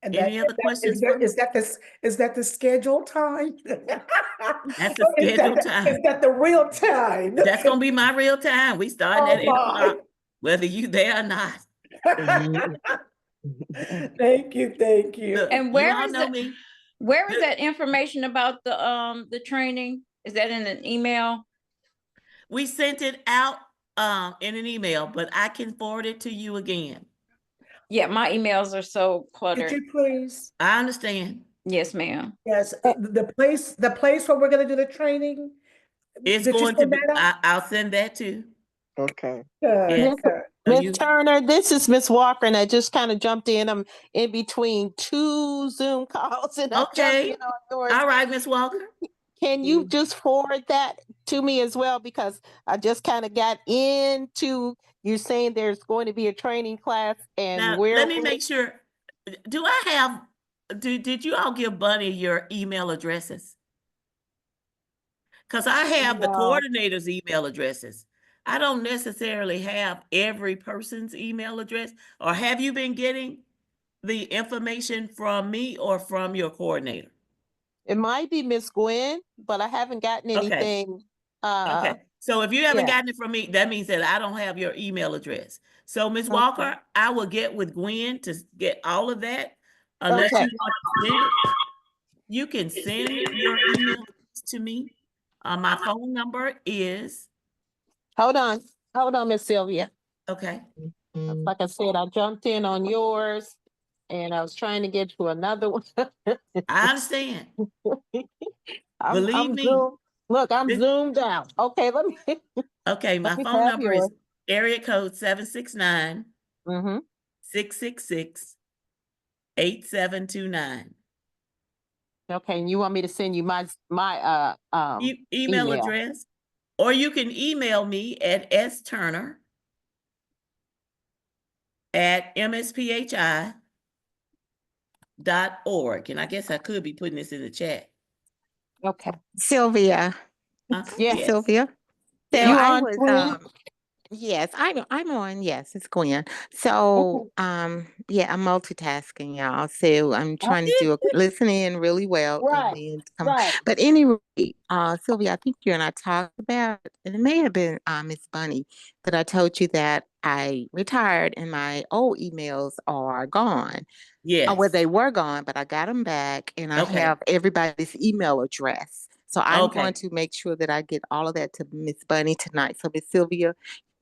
And Any other questions? Is that the scheduled time? That's the scheduled time. Is that the real time? That's gonna be my real time. We starting at 8 o'clock, whether you there or not. Thank you, thank you. Look, And you where all is know it? me. Where is that information about the training? Is that in an email? We sent it out in an email, but I can forward it to you again. Yeah, my emails are so Could cluttered. you please? I understand. Yes, ma'am. Yes, the place where we're gonna do the training. It's did you going to send be, that out? I'll send that too. Okay. Good, Yes. good. So Ms. you- Turner, this is Ms. Walker, and I just kind of jumped in. I'm in between two Zoom calls, and I jumped Okay. in on yours. All right, Ms. Walker. Can you just forward that to me as well? Because I just kind of got into, you're saying there's going to be a training class, and Now, where let me will make sure. Did you all give Bunny your email addresses? Because I have the No. coordinator's email addresses. I don't necessarily have every person's email address. Or have you been getting the information from me or from your coordinator? it might be Miss Gwen, but I haven't gotten Okay. anything Okay. So if you haven't Yeah. gotten it from me, that means that I don't have your email address. So Ms. Walker, I will get with Gwen to get all of that. Unless Okay. you want to send it, you can send your email to me. My phone number is, Hold on, Miss Sylvia. okay, Like I said, I jumped in on yours and I was trying to get to another one. I understand. I'm Believe me. zoomed. Look, I'm this- zoomed out. Okay, let me. Okay, my me phone have number is yours. area code 769 Mm-hmm. 666 8729. Okay, and you want me to send you my Email email. address, or you can email me at sturner@msphi.org. And I guess I could be putting this in the chat. Okay. Sylvia. Yes. Sylvia. So You I on, was Gwen? yes, I'm on. Yes, it's Gwen. So yeah, I'm multitasking, y'all. So I'm trying to listen in really well and then come. Right. But anyway, Sylvia, I think you and I talked about, and it may have been Miss Bunny, that I told you that I retired and my old emails are gone. Yes. Well, they were gone, but I got them back and I Okay. have everybody's email address. So I'm Okay. going to make sure that I get all of that to Miss Bunny tonight. So Miss Sylvia,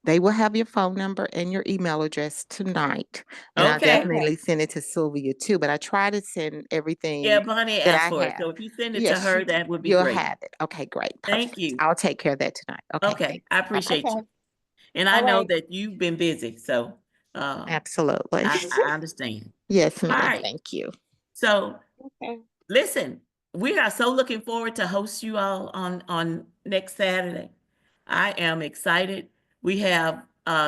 they will have your phone number and your email address tonight. And I'll Okay. definitely send it to Sylvia too. But I try to send everything Yeah, Bonnie that asked I for it. have. So if you send it to Yes, her, that would be you'll great. have it. Okay, great. Thank Perfect. you. I'll take care of that tonight. Okay. Okay, I appreciate Okay. you. And I All know right. that you've been busy, so Absolutely. I understand. Yes, All ma'am. right. Thank you. So Okay. listen, we are so looking forward to host you all on next Saturday. I am excited. We have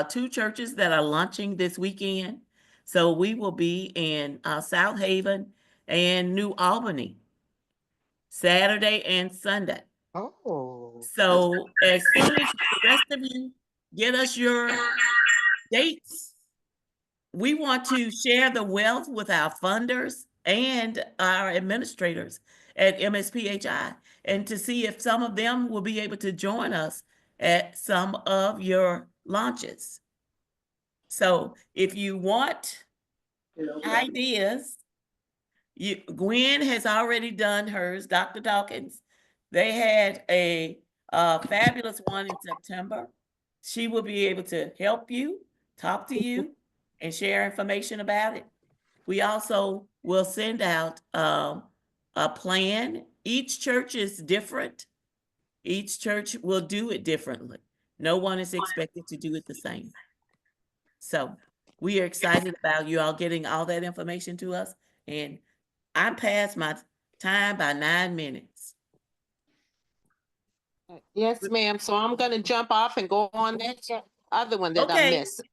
2 churches that are launching this weekend. So we will be in South Haven and New Albany, Saturday and Sunday. Oh. So as soon as the rest of you get us your dates, we want to share the wealth with our funders and our administrators at MSPHI, and to see if some of them will be able to join us at some of your launches. So if you want ideas, Gwen has already done hers, Dr. Dawkins. They had a fabulous one in September. She will be able to help you, talk to you, and share information about it. We also will send out a plan. Each church is different. Each church will do it differently. No one is expected to do it the same. So we are excited about you all getting all that information to us. And I'm past my time by 9 minutes. Yes, ma'am. So I'm gonna jump off and go on that other one that I Okay. missed.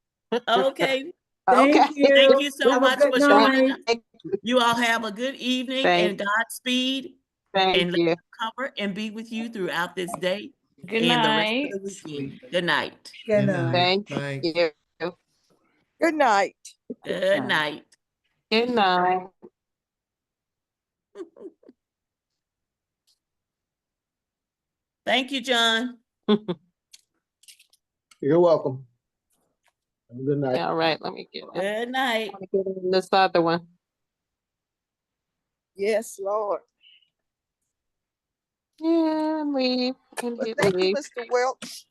Okay. Okay. Thank you so Have a much good for joining night. us. You all have a good evening and Godspeed. Thank And let you. us cover and be with you throughout this day Good and the rest night. of the weekend. Good night. Good night. Thank you. Good night. Good night. Good night. Thank you, John. You're welcome. Have a good night. All right, let me get Good night. in this other one. Yes, Lord. Yeah, leave. Well, thank you, Mr. Welch.